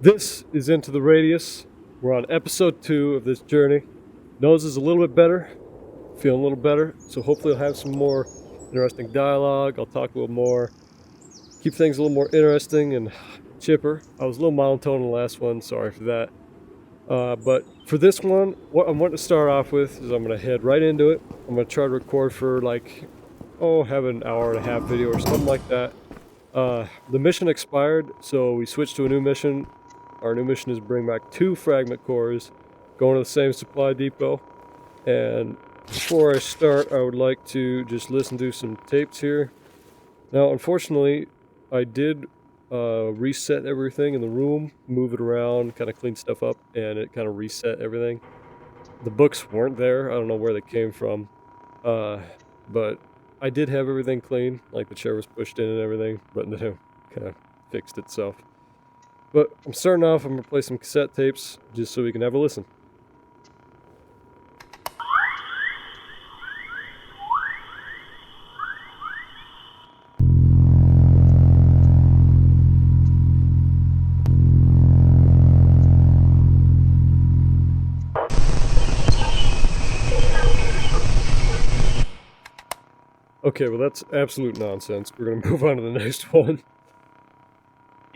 This is Into the Radius. We're on episode 2 of this journey. Nose is a little bit better, feeling a little better, so hopefully I'll have some more interesting dialogue. I'll talk a little more, keep things a little more interesting and chipper. I was a little monotone in the last one, sorry for that. But for this one, what I'm wanting to start off with is I'm going to head right into it. I'm going to try to record for have an hour and a half video or something like that. The mission expired, so we switched to a new mission. Our new mission is bring back 2 fragment cores, going to the same supply depot. And before I start, I would like to just listen to some tapes here. Now, unfortunately, I did reset everything in the room, move it around, kind of clean stuff up, and it kind of reset everything. The books weren't there. I don't know where they came from. But I did have everything clean, like the chair was pushed in and everything, but then it kind of fixed itself. But I'm starting off, I'm going to play some cassette tapes just so we can have a listen. Okay, well that's absolute nonsense. We're going to move on to the next one.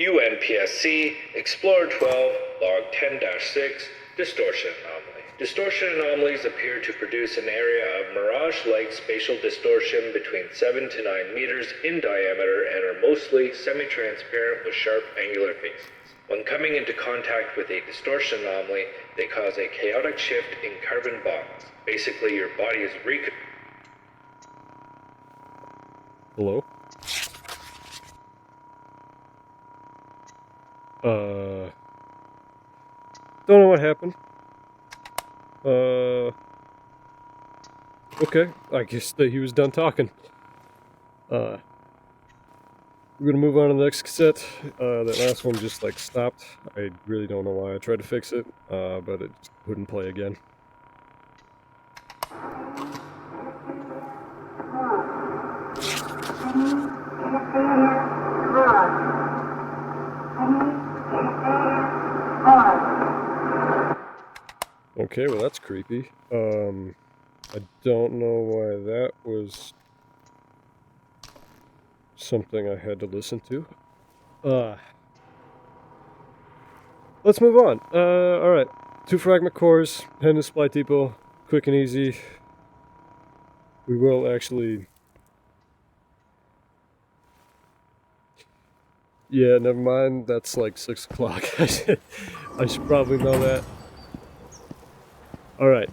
UNPSC, Explorer 12, Log 10-6, Distortion Anomaly. Distortion anomalies appear to produce an area of mirage-like spatial distortion between 7 to 9 meters in diameter and are mostly semi-transparent with sharp angular faces. When coming into contact with a distortion anomaly, they cause a chaotic shift in carbon bonds. Basically, your body is Hello? Don't know what happened. Okay, I guess that he was done talking. We're gonna move on to the next cassette. That last one just stopped. I really don't know why I tried to fix it, but it just wouldn't play again. Okay, well that's creepy. I don't know why that was something I had to listen to. Let's move on. Alright. 2 fragment cores, heading to supply depot, quick and easy. We will actually... Yeah, never mind, that's like 6 o'clock. I should probably know that. Alright,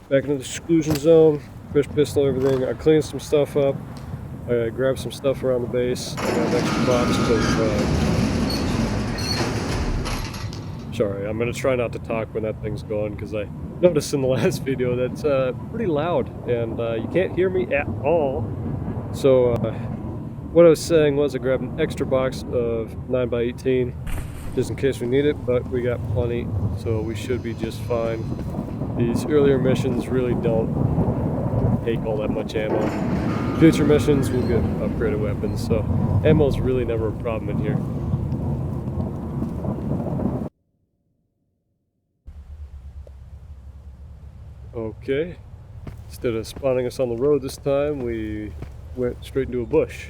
back into the exclusion zone, fish pistol, everything. I cleaned some stuff up. I grabbed some stuff around the base. I got an extra box of... Sorry, I'm going to try not to talk when that thing's going, because I noticed in the last video that's pretty loud, and you can't hear me at all. So, what I was saying was I grabbed an extra box of 9x18, just in case we need it, but we got plenty, so we should be just fine. These earlier missions really don't take all that much ammo. Future missions will get upgraded weapons, so ammo's really never a problem in here. Okay, instead of spawning us on the road this time, we went straight into a bush.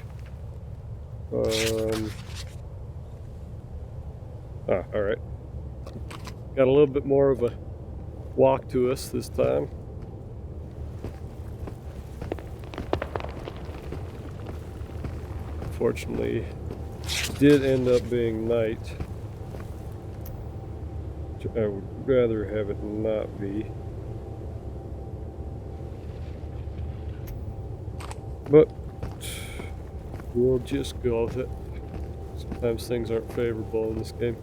Alright. Got a little bit more of a walk to us this time. Unfortunately, it did end up being night. Which I would rather have it not be. But we'll just go with it. Sometimes things aren't favorable in this game.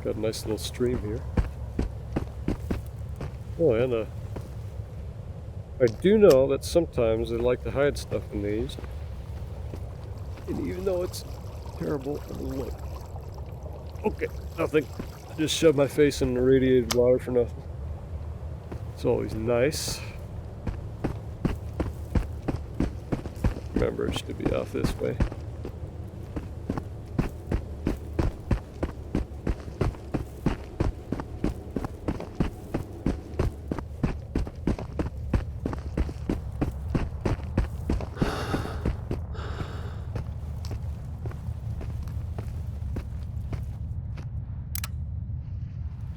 Got a nice little stream here. Oh, and I do know that sometimes they like to hide stuff in these. And even though it's terrible, look. Okay, nothing. I just shoved my face in the radiated water for nothing. It's always nice. remember it should be off this way.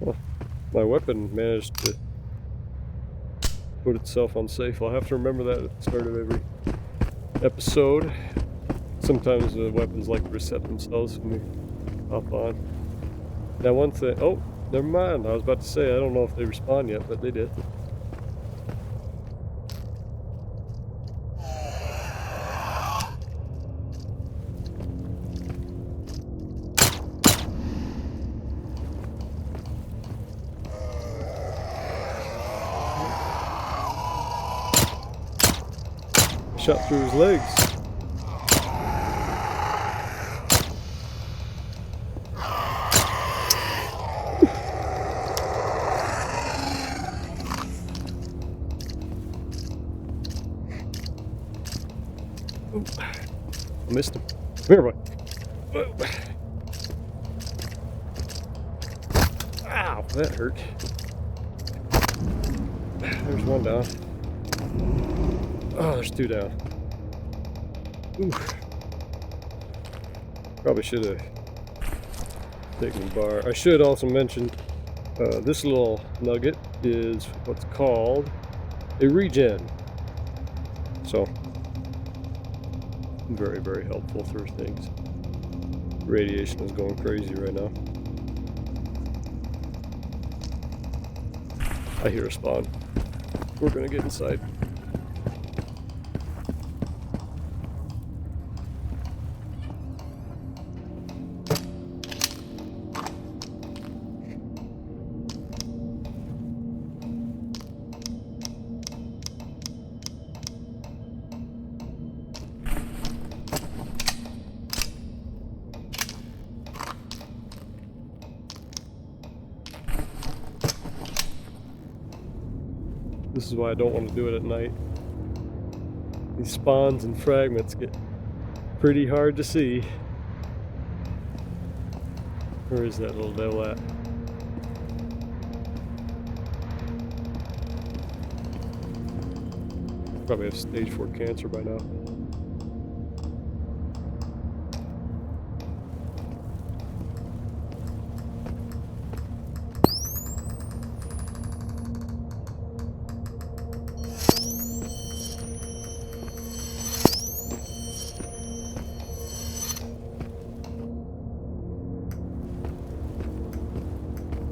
Well, my weapon managed to put itself on safe. I'll have to remember that at the start of every episode. Sometimes the weapons like to reset themselves when we hop on. Now one thing, oh, never mind. I was about to say, I don't know if they respawn yet, but they did. Shot through his legs. I missed him. Come here, boy. Ow, that hurt. There's one down. Oh, there's two down. Ooh. Probably should have taken the bar. I should also mention this little nugget is what's called a regen. So, very, very helpful for things. Radiation is going crazy right now. I hear a spawn. We're gonna get inside. This is why I don't want to do it at night. These spawns and fragments get pretty hard to see. Where is that little devil at? Probably have stage 4 cancer by now.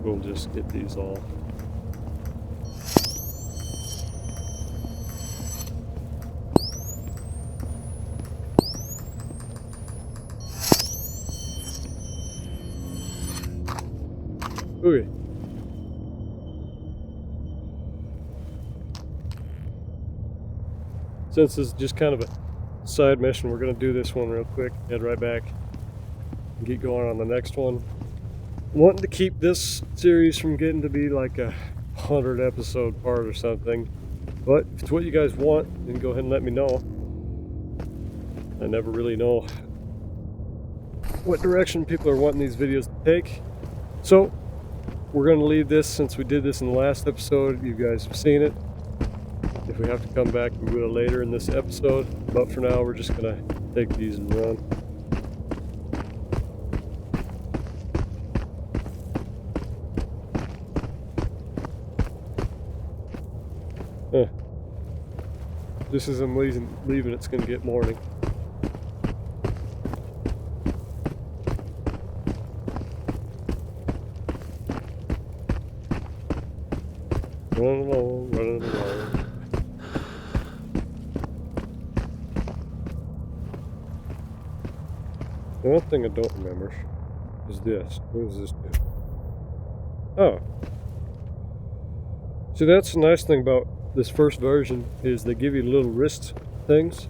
We'll just get these all. Okay. Since this is just kind of a side mission, we're going to do this one real quick, head right back, and get going on the next one. Wanting to keep this series from getting to be like a 100 episode part or something, but if it's what you guys want, then go ahead and let me know. I never really know what direction people are wanting these videos to take, so we're going to leave this since we did this in the last episode. You guys have seen it. If we have to come back, we will later in this episode, but for now we're just going to take these and run. Just as I'm leaving, it's going to get morning. Running along, running along. The one thing I don't remember is this. What does this do? Oh. See, that's the nice thing about this first version is they give you little wrist things.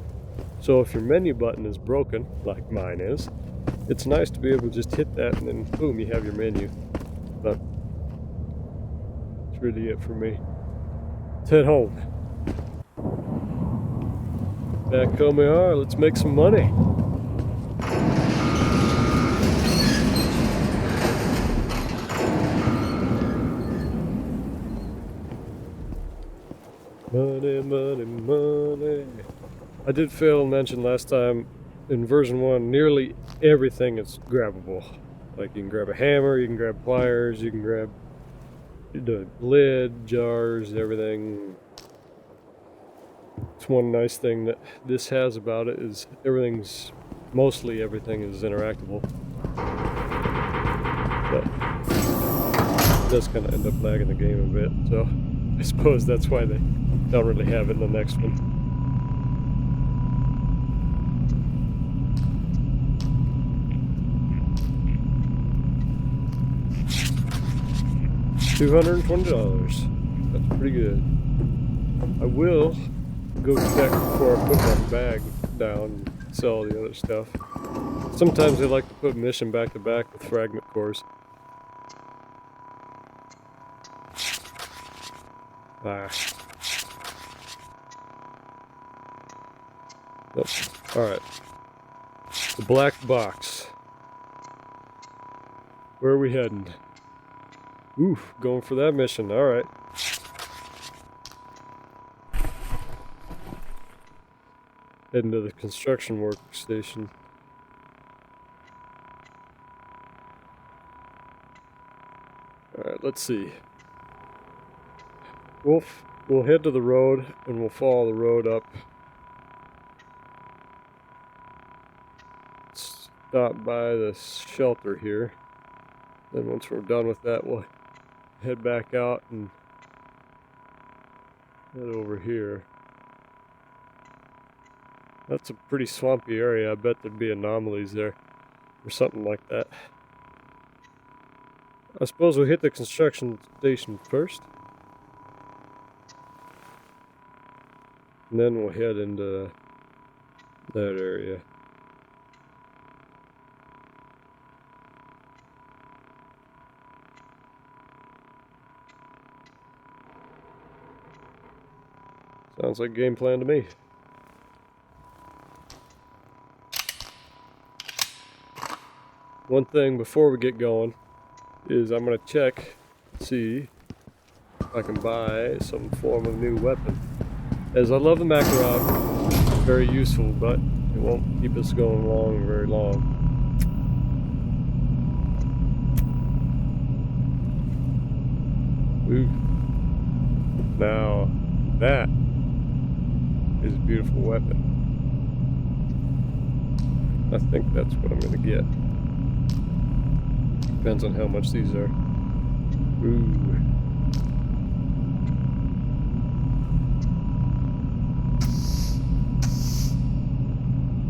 So if your menu button is broken, like mine is, it's nice to be able to just hit that and then boom, you have your menu. But that's really it for me. Let's head home. Back home we are. Let's make some money. Money, money, money. I did fail to mention last time, in version 1, nearly everything is grabbable. Like you can grab a hammer, you can grab pliers, you can grab the lid, jars, everything. It's one nice thing that this has about it is mostly everything is interactable. But it does kind of end up lagging the game a bit, so I suppose that's why they don't really have it in the next one. $220. That's pretty good. I will go check before I put that bag down and sell the other stuff. Sometimes they like to put mission back to back with fragment cores. Ah. Nope. Alright. The black box. Where are we heading? Oof, going for that mission. Alright. Heading to the construction workstation. Alright, let's see. We'll head to the road and we'll follow the road up. Stop by the shelter here. Then once we're done with that, we'll head back out and head over here. That's a pretty swampy area. I bet there'd be anomalies there or something like that. I suppose we'll hit the construction station first. And then we'll head into that area. Sounds like a game plan to me. One thing before we get going is I'm going to check, see if I can buy some form of new weapon. As I love the Makarov, very useful, but it won't keep us going along very long. Ooh. Now that is a beautiful weapon. I think that's what I'm going to get. Depends on how much these are. Ooh.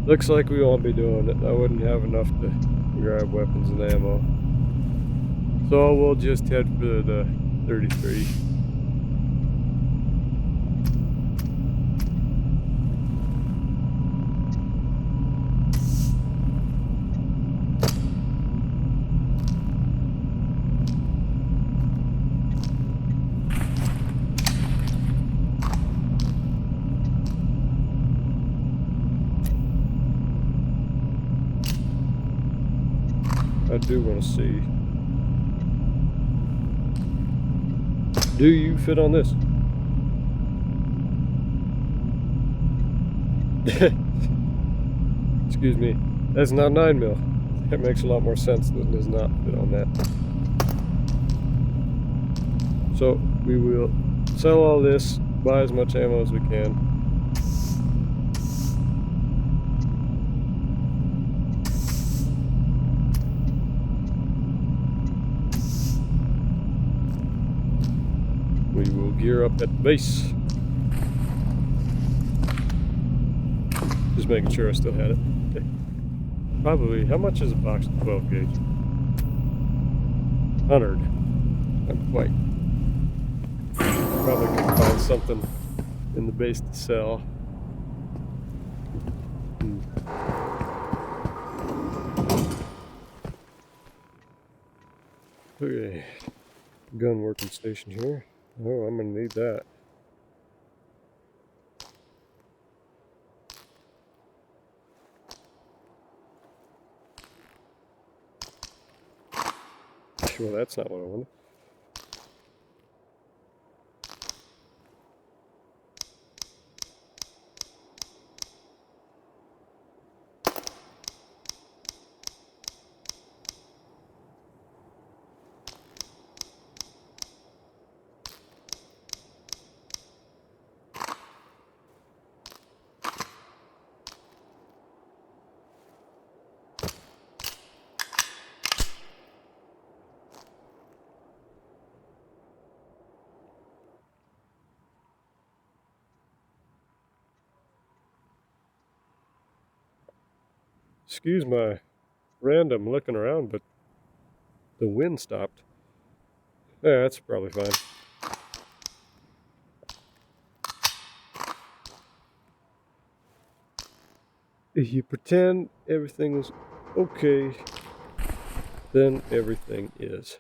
Looks like we won't be doing it. I wouldn't have enough to grab weapons and ammo. So we'll just head for the 33. I do want to see. Do you fit on this? Excuse me. That's not 9mm. That makes a lot more sense that it does not fit on that. So we will sell all this, buy as much ammo as we can. We will gear up at the base. Just making sure I still had it. Okay. Probably, how much is a box of 12 gauge? 100. Not quite. Probably could find something in the base to sell. Okay. Gun working station here. Oh, I'm gonna need that. Well, that's not what I wanted. Excuse my random looking around, but the wind stopped. Yeah, that's probably fine. If you pretend everything is okay, then everything is.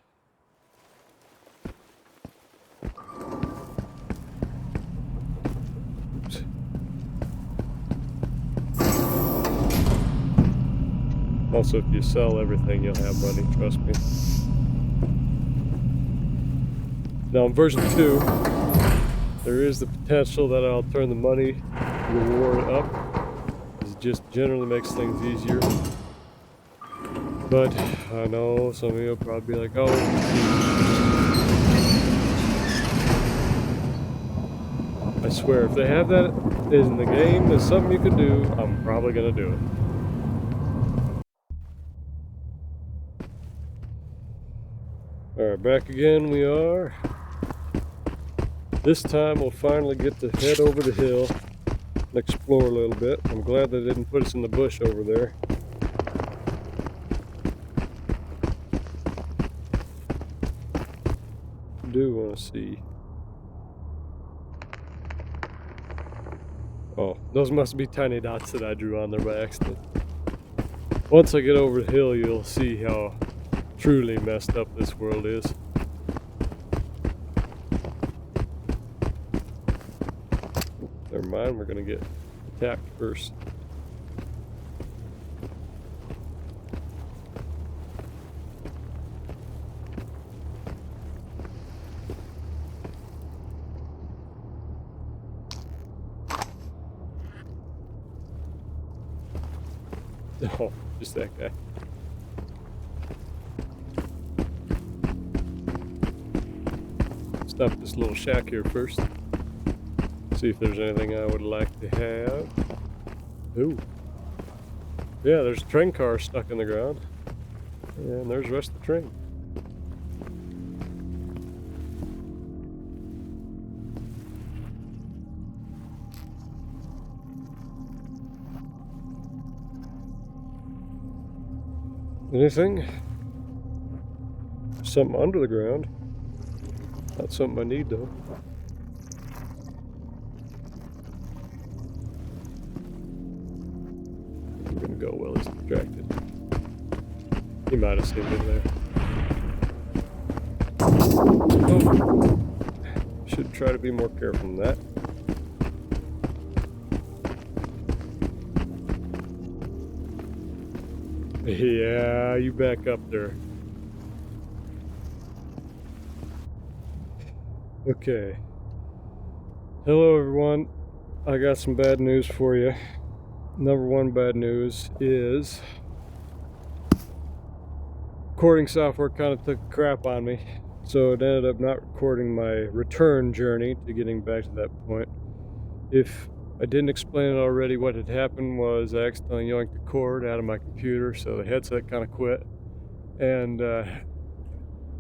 Oops. Also, if you sell everything, you'll have money, trust me. Now, in version 2, there is the potential that I'll turn the money reward up. It just generally makes things easier. But I know some of you will probably be like, oh, I swear, if they have that in the game, there's something you can do, I'm probably going to do it. Alright, back again we are. This time we'll finally get to head over the hill and explore a little bit. I'm glad they didn't put us in the bush over there. I do want to see. Oh, those must be tiny dots that I drew on there by accident. Once I get over the hill, you'll see how truly messed up this world is. Never mind, we're gonna get attacked first. Oh, just that guy. Stop this little shack here first. See if there's anything I would like to have. Ooh. Yeah, there's a train car stuck in the ground. And there's the rest of the train. Anything? Something under the ground. Not something I need though. I'm gonna go while he's distracted. He might have seen me there. Oh. Should try to be more careful than that. Yeah, you back up there. Okay. Hello everyone. I got some bad news for you. Number one bad news is recording software kind of took a crap on me. So it ended up not recording my return journey to getting back to that point. If I didn't explain it already, what had happened was I accidentally yanked the cord out of my computer, so the headset kind of quit. And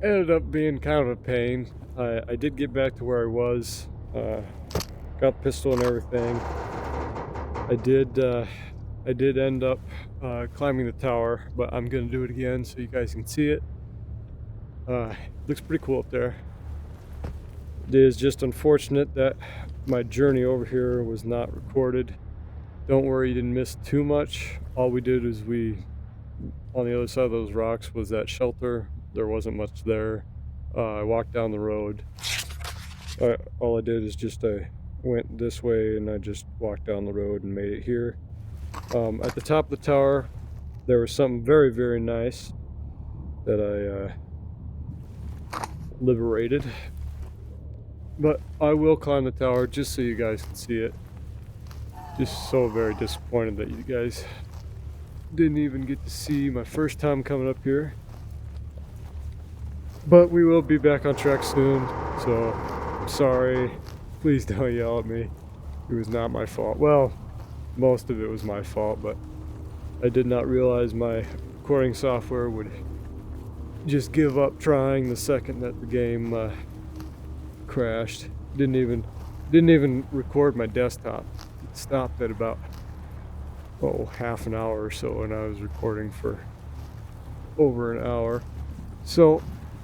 ended up being kind of a pain. I did get back to where I was, got the pistol and everything. I did end up climbing the tower, but I'm gonna do it again so you guys can see it. Looks pretty cool up there. It is just unfortunate that my journey over here was not recorded. Don't worry, you didn't miss too much. All we did is on the other side of those rocks was that shelter. There wasn't much there. I walked down the road. All I did is just I went this way and I just walked down the road and made it here. At the top of the tower, there was something very, very nice that I liberated. But I will climb the tower just so you guys can see it. Just so very disappointed that you guys didn't even get to see my first time coming up here. But we will be back on track soon, so I'm sorry. Please don't yell at me. It was not my fault. Well, most of it was my fault, but I did not realize my recording software would just give up trying the second that the game crashed. Didn't even record my desktop. It stopped at about half an hour or so, and I was recording for over an hour. So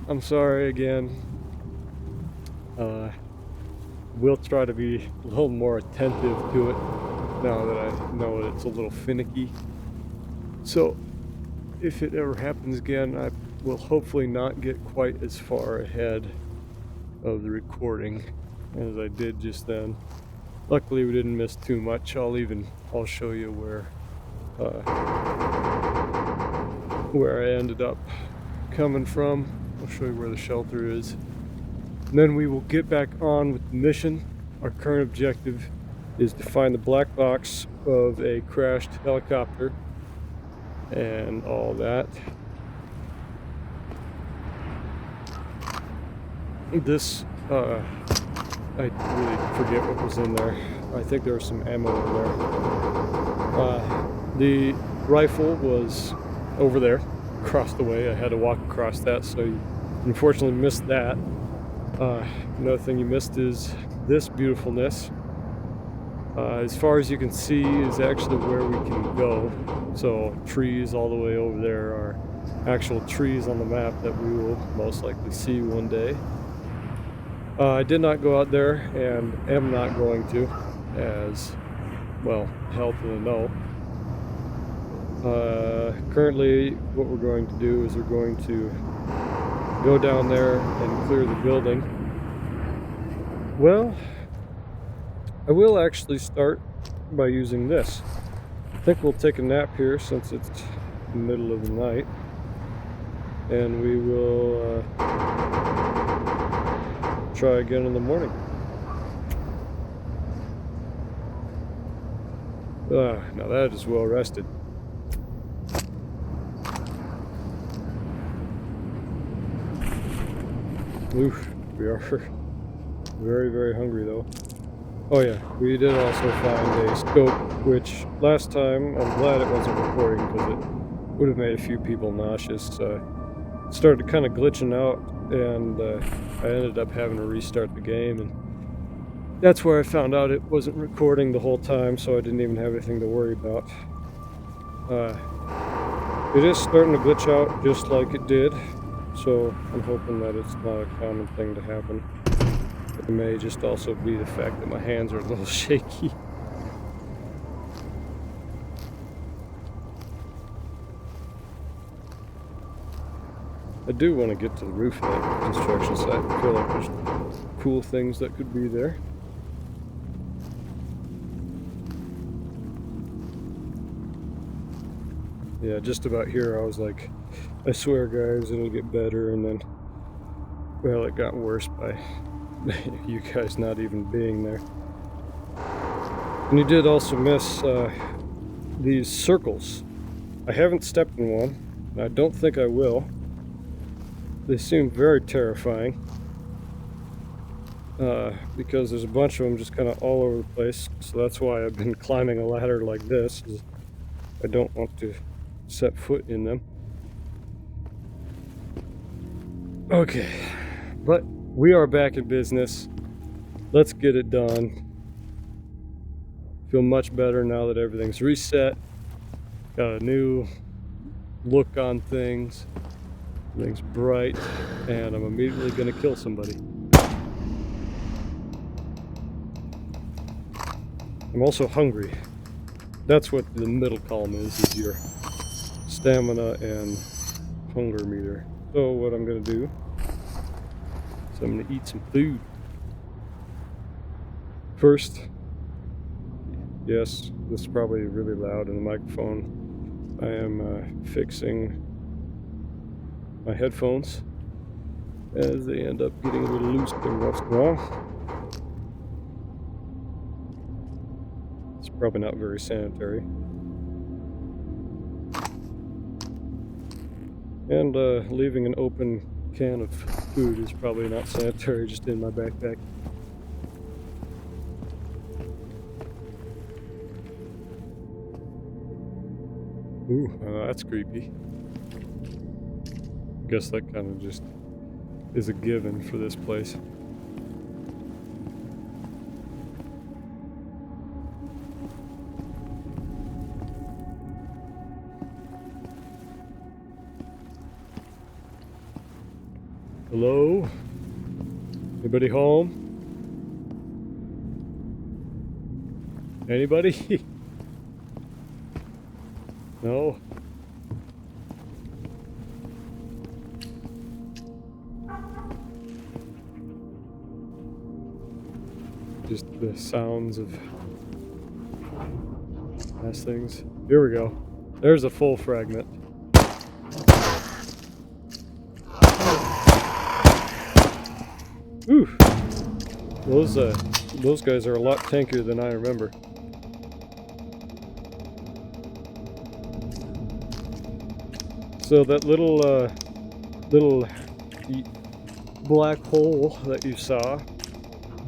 I'm sorry again. We'll try to be a little more attentive to it now that I know that it's a little finicky. So if it ever happens again, I will hopefully not get quite as far ahead of the recording as I did just then. Luckily we didn't miss too much. I'll show you where I ended up coming from. I'll show you where the shelter is. And then we will get back on with the mission. Our current objective is to find the black box of a crashed helicopter and all that. This, I really forget what was in there. I think there was some ammo in there. The rifle was over there, across the way. I had to walk across that, so you unfortunately missed that. Another thing you missed is this beautifulness. As far as you can see is actually where we can go. So trees all the way over there are actual trees on the map that we will most likely see one day. I did not go out there and am not going to, as, well, hell to the no. Currently what we're going to do is we're going to go down there and clear the building. Well, I will actually start by using this. I think we'll take a nap here since it's the middle of the night, and we will try again in the morning. Now that is well rested. Oof, we are very, very hungry though. Oh yeah, we did also find a scope, which last time, I'm glad it wasn't recording because it would have made a few people nauseous. It started kind of glitching out, and I ended up having to restart the game, and that's where I found out it wasn't recording the whole time, so I didn't even have anything to worry about. It is starting to glitch out just like it did, so I'm hoping that it's not a common thing to happen. It may just also be the fact that my hands are a little shaky. I do want to get to the roof of that construction site. I feel like there's cool things that could be there. Yeah, just about here I was like, I swear guys, it'll get better, and then, well, it got worse by you guys not even being there. And you did also miss these circles. I haven't stepped in one, and I don't think I will. They seem very terrifying because there's a bunch of them just kind of all over the place, so that's why I've been climbing a ladder like this. I don't want to set foot in them. Okay, but we are back in business. Let's get it done. Feel much better now that everything's reset. Got a new look on things. Everything's bright, and I'm immediately gonna kill somebody. I'm also hungry. That's what the middle column is your stamina and hunger meter. So what I'm gonna do is I'm gonna eat some food. First, yes, this is probably really loud in the microphone. I am fixing my headphones. as they end up getting a little loose every once in a while. It's probably not very sanitary. And leaving an open can of food is probably not sanitary just in my backpack. Ooh, that's creepy. Guess that kind of just is a given for this place. Hello? Anybody home? Anybody? No? Just the sounds of last things. Here we go. There's a full fragment. Ooh, those guys are a lot tankier than I remember. So that little black hole that you saw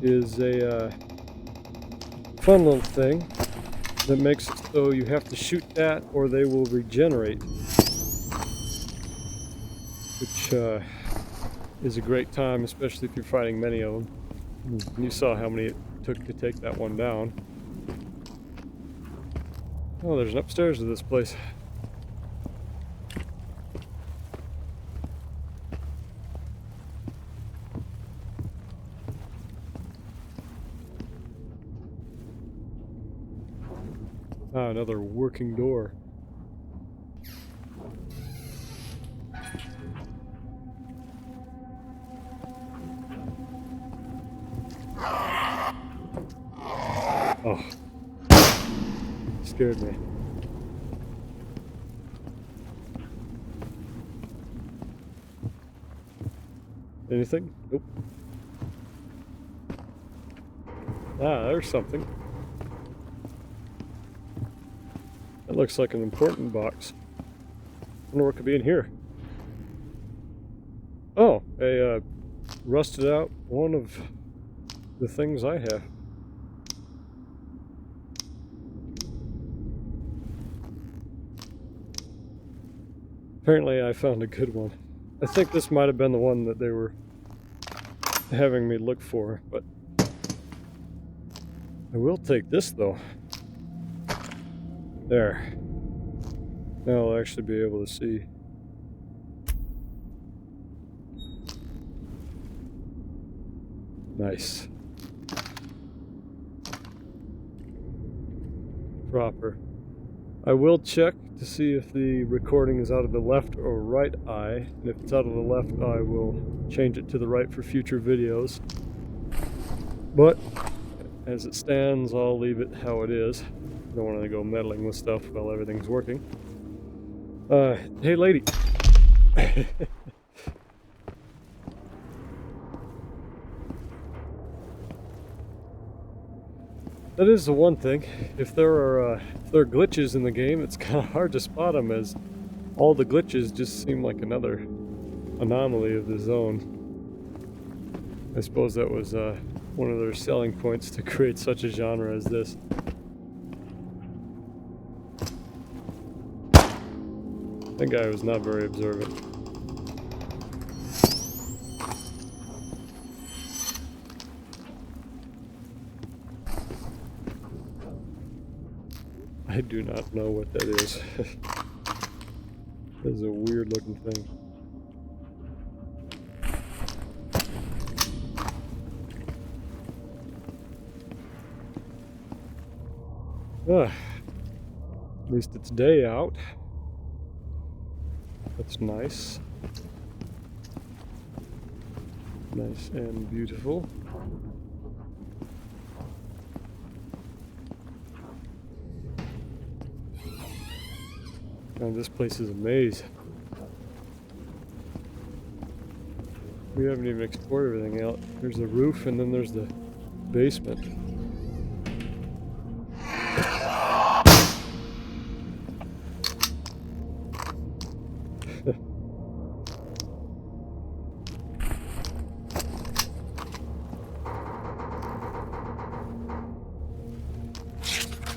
is a fun little thing that makes it so you have to shoot that or they will regenerate, which is a great time, especially if you're fighting many of them. And you saw how many it took to take that one down. Oh, there's an upstairs to this place. Ah, another working door. Oh, scared me. Anything? Nope. Ah, there's something. That looks like an important box. Wonder what could be in here. Oh, a rusted out one of the things I have. Apparently I found a good one. I think this might have been the one that they were having me look for, but I will take this though. There. Now I'll actually be able to see. Nice. Proper. I will check to see if the recording is out of the left or right eye, and if it's out of the left eye, we'll change it to the right for future videos. But as it stands, I'll leave it how it is. I don't want to go meddling with stuff while everything's working. Hey lady. That is the one thing. If there are glitches in the game, it's kind of hard to spot them, as all the glitches just seem like another anomaly of the zone. I suppose that was one of their selling points to create such a genre as this. That guy was not very observant. I do not know what that is. That is a weird looking thing. At least it's day out. That's nice. Nice and beautiful. Man, this place is a maze. We haven't even explored everything out. There's the roof, and then there's the basement.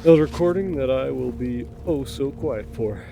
A recording that I will be oh so quiet for.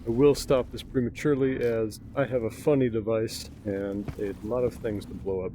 I will stop this prematurely as I have a funny device and a lot of things to blow up.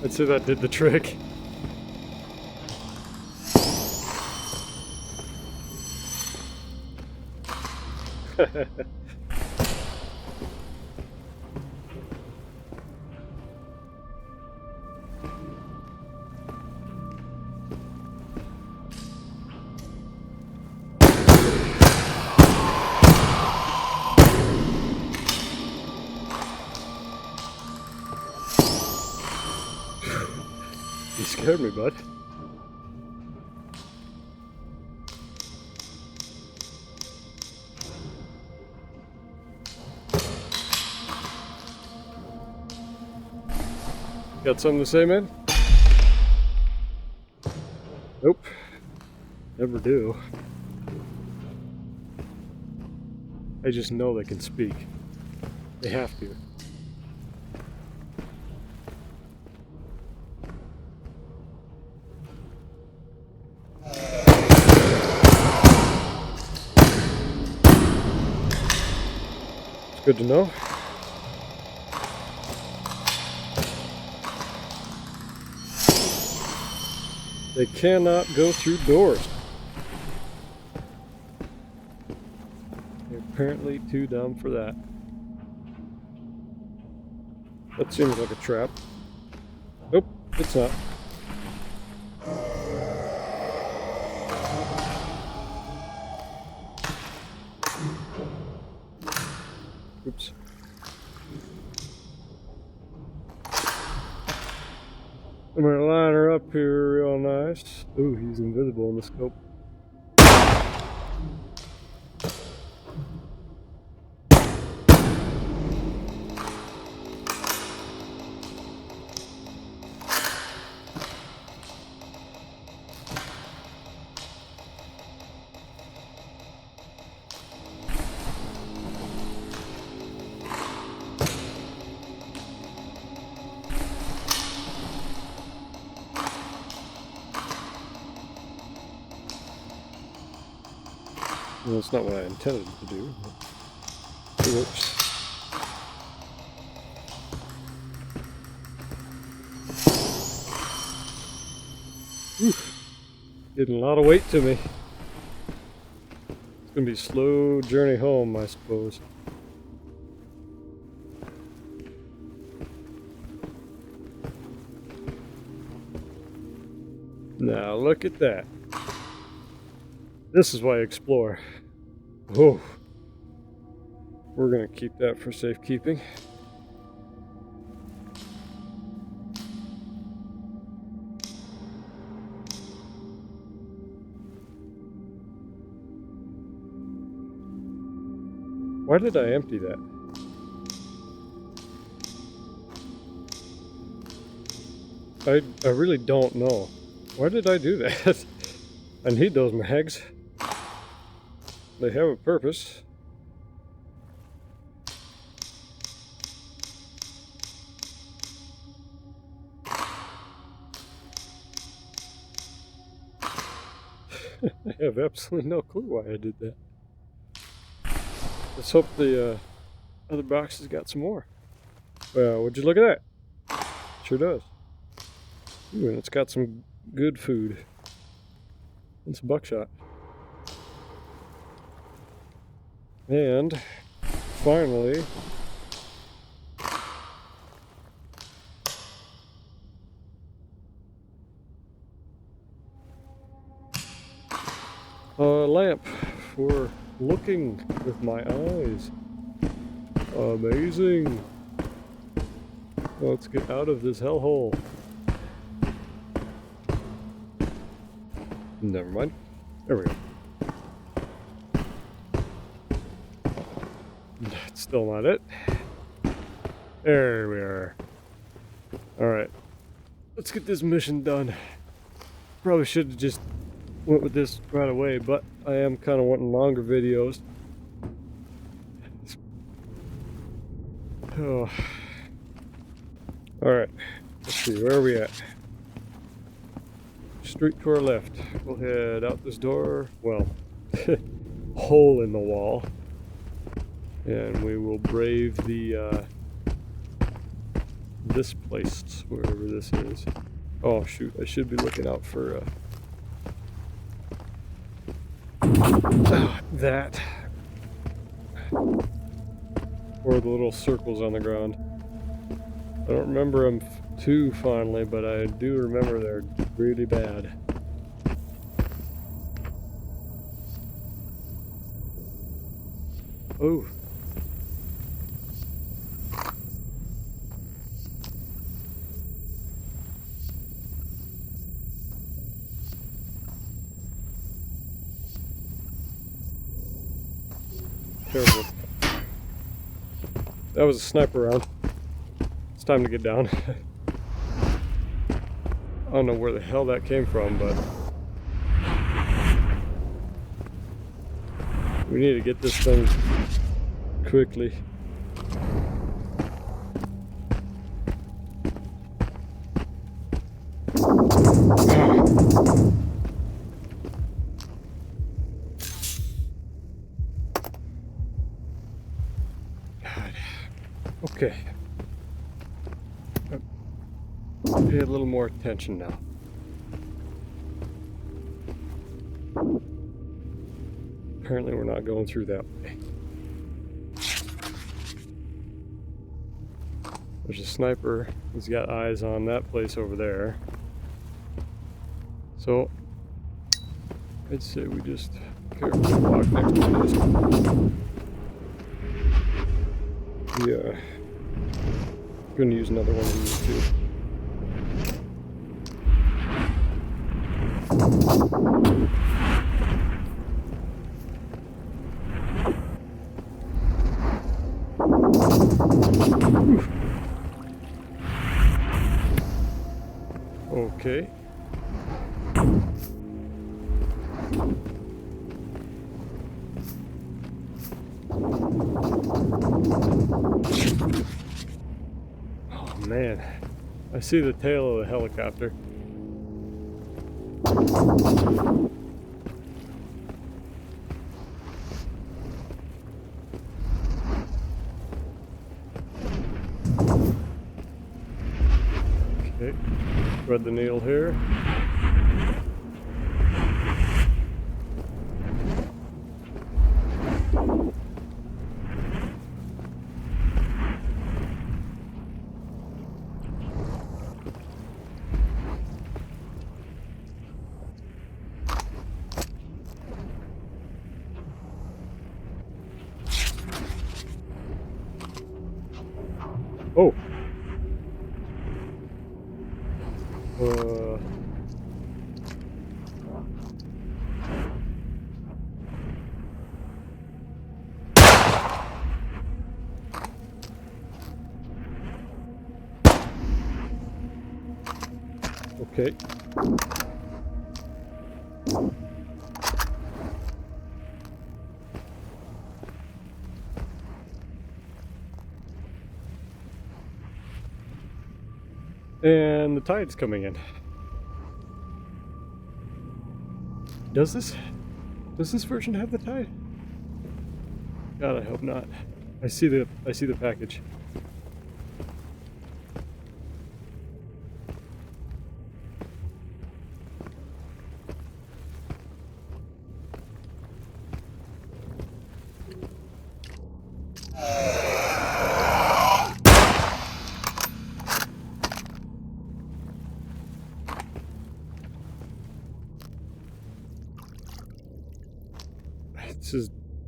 I'd say that did the trick. You scared me, bud. Got something to say, man? Nope. Never do. I just know they can speak. They have to. It's good to know. They cannot go through doors. They're apparently too dumb for that. That seems like a trap. Nope, it's not. Oops. I'm gonna line her up here real nice. Ooh, he's invisible in the scope. Well, that's not what I intended to do. It works. Whew. Getting a lot of weight to me. It's gonna be a slow journey home, I suppose. Now look at that. This is why I explore. Oh, we're gonna keep that for safekeeping. Why did I empty that? I really don't know. Why did I do that? I need those mags. They have a purpose. I have absolutely no clue why I did that. Let's hope the other box has got some more. Well, would you look at that? Sure does. Ooh, and it's got some good food. And some buckshot. And finally, a lamp for looking with my eyes. Amazing. Let's get out of this hellhole. Never mind. There we go. That's still not it. There we are. Alright. Let's get this mission done. Probably should have just went with this right away, but I am kind of wanting longer videos. Oh. Alright. Let's see, where are we at? Street to our left. We'll head out this door. Well, hole in the wall. And we will brave the this place, wherever this is. Oh shoot, I should be looking out for that. Or the little circles on the ground. I don't remember them too fondly, but I do remember they're really bad. Oh. Terrible. That was a sniper round. It's time to get down. I don't know where the hell that came from, but we need to get this thing quickly. Okay. Pay a little more attention now. Apparently we're not going through that way. There's a sniper. He's got eyes on that place over there. So I'd say we just carefully walk next to this. Yeah. I'm gonna use another one of these too. Okay. Oh man, I see the tail of the helicopter. Okay, thread the needle here. Oh! Okay. And the tide's coming in. Does this version have the tide? God, I hope not. I see the package.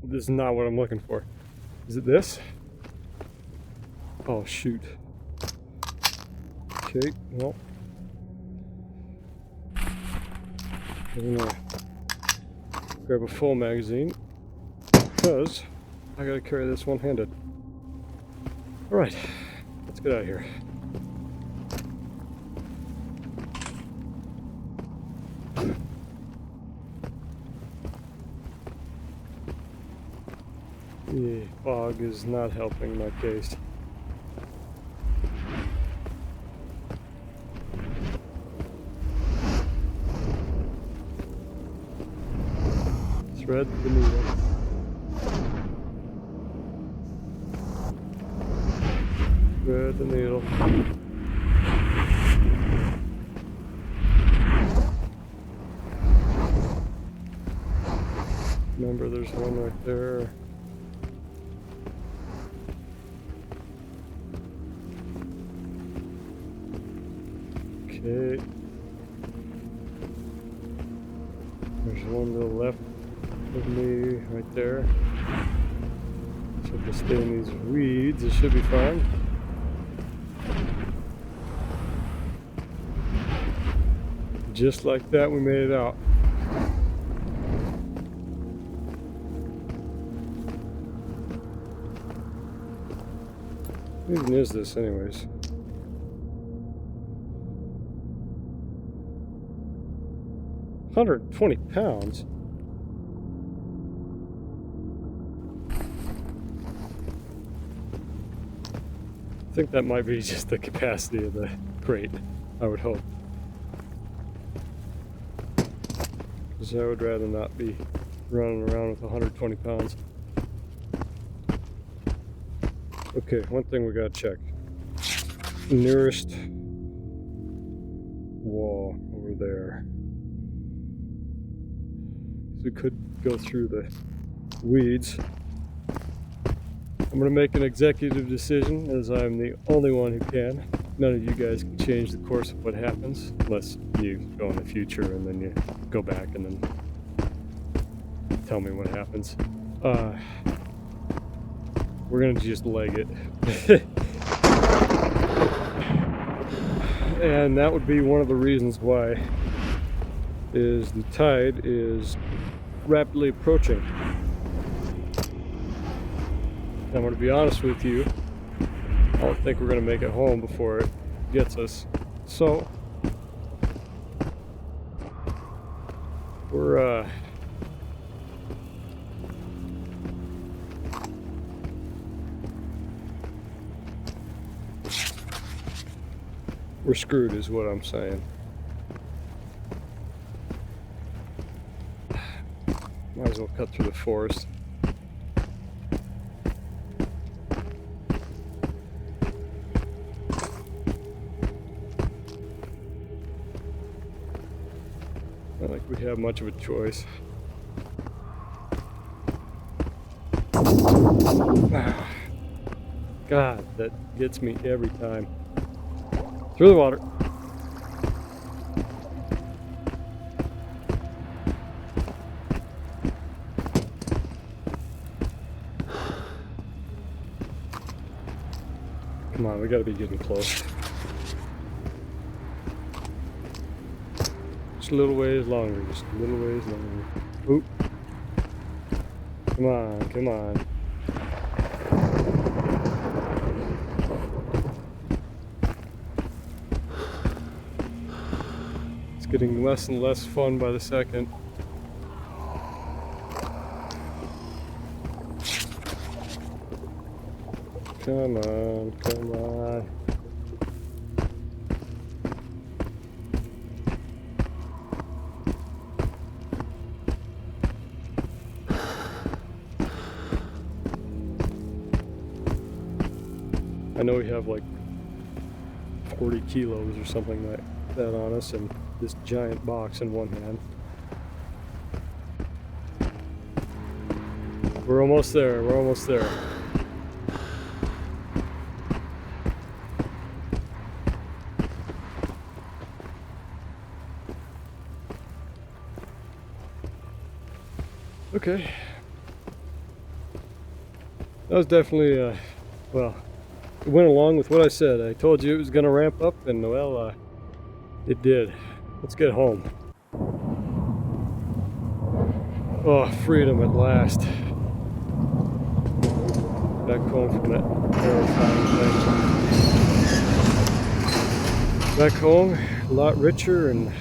This is not what I'm looking for. Is it this? Oh shoot. Okay, well. I'm gonna grab a full magazine because I gotta carry this one-handed. Alright, let's get out of here. The fog is not helping my case. Thread the needle. Thread the needle. Remember, there's one right there. Okay. There's one to the left of me right there. So if I stay in these weeds, it should be fine. Just like that, we made it out. What even is this, anyways? £120. I think that might be just the capacity of the crate, I would hope. Because I would rather not be running around with 120 pounds. Okay, one thing we gotta check. Nearest wall over there. So we could go through the weeds. I'm going to make an executive decision, as I'm the only one who can. None of you guys can change the course of what happens, unless you go in the future and then you go back and then tell me what happens. We're going to just leg it. And that would be one of the reasons why is the tide is rapidly approaching. I'm going to be honest with you, I don't think we're going to make it home before it gets us. So we're screwed is what I'm saying. Might as well cut through the forest. I don't think we have much of a choice. God, that gets me every time. Through the water. Come on, we gotta be getting close. Just a little ways longer, just a little ways longer. Oop. Come on, come on. It's getting less and less fun by the second. Come on, come on. I know we have like 40 kilos or something like that on us and this giant box in one hand. We're almost there, we're almost there. Okay. That was definitely, well, it went along with what I said. I told you it was going to ramp up, and well, it did. Let's get home. Oh, freedom at last. Back home from that terrifying thing. Back home, a lot richer and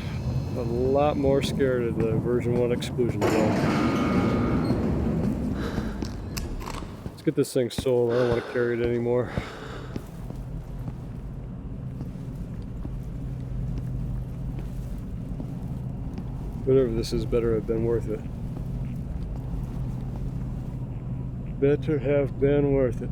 a lot more scared of the version 1 exclusion zone. Let's get this thing sold. I don't want to carry it anymore. Whatever this is, better have been worth it. Better have been worth it.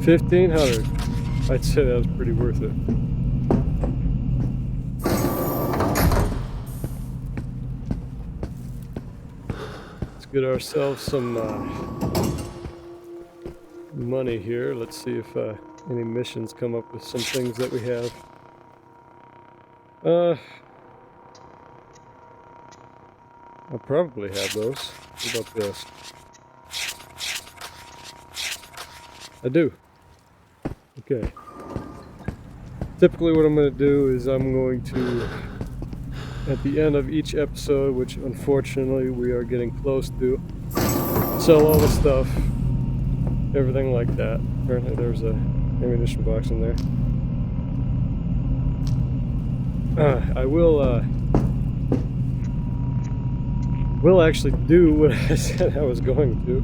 $1,500. I'd say that was pretty worth it. Let's get ourselves some money here. Let's see if any missions come up with some things that we have. I'll probably have those. What about this? I do. Okay. Typically what I'm going to do is I'm going to, at the end of each episode, which unfortunately we are getting close to, sell all the stuff, everything like that. Apparently there's a ammunition box in there. I will actually do what I said I was going to.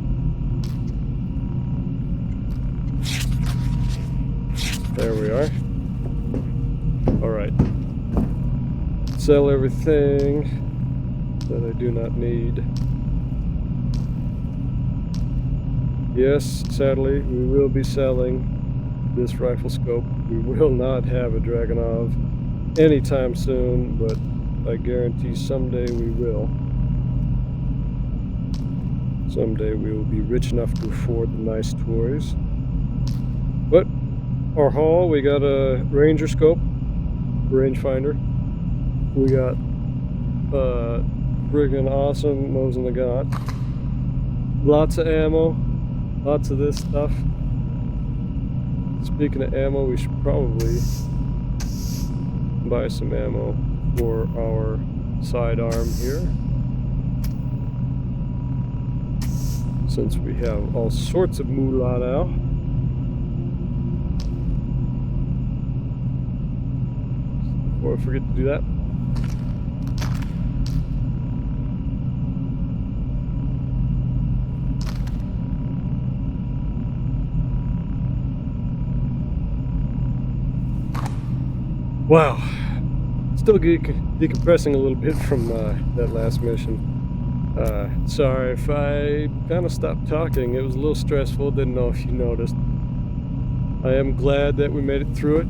There we are. Alright. Sell everything that I do not need. Yes, sadly, we will be selling this rifle scope. We will not have a Dragunov anytime soon, but I guarantee someday we will. Someday we will be rich enough to afford the nice toys. But our haul, we got a Ranger scope, rangefinder. We got friggin' awesome nose in the gun. Lots of ammo, lots of this stuff. Speaking of ammo, we should probably buy some ammo for our sidearm here, since we have all sorts of moolah now. Before I forget to do that. Wow, still decompressing a little bit from that last mission. Sorry if I kind of stopped talking. It was a little stressful. Didn't know if you noticed. I am glad that we made it through it.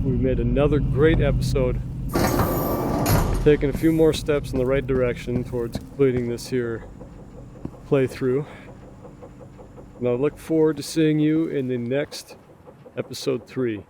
We made another great episode. Taking a few more steps in the right direction towards completing this here playthrough. And I look forward to seeing you in the next episode 3.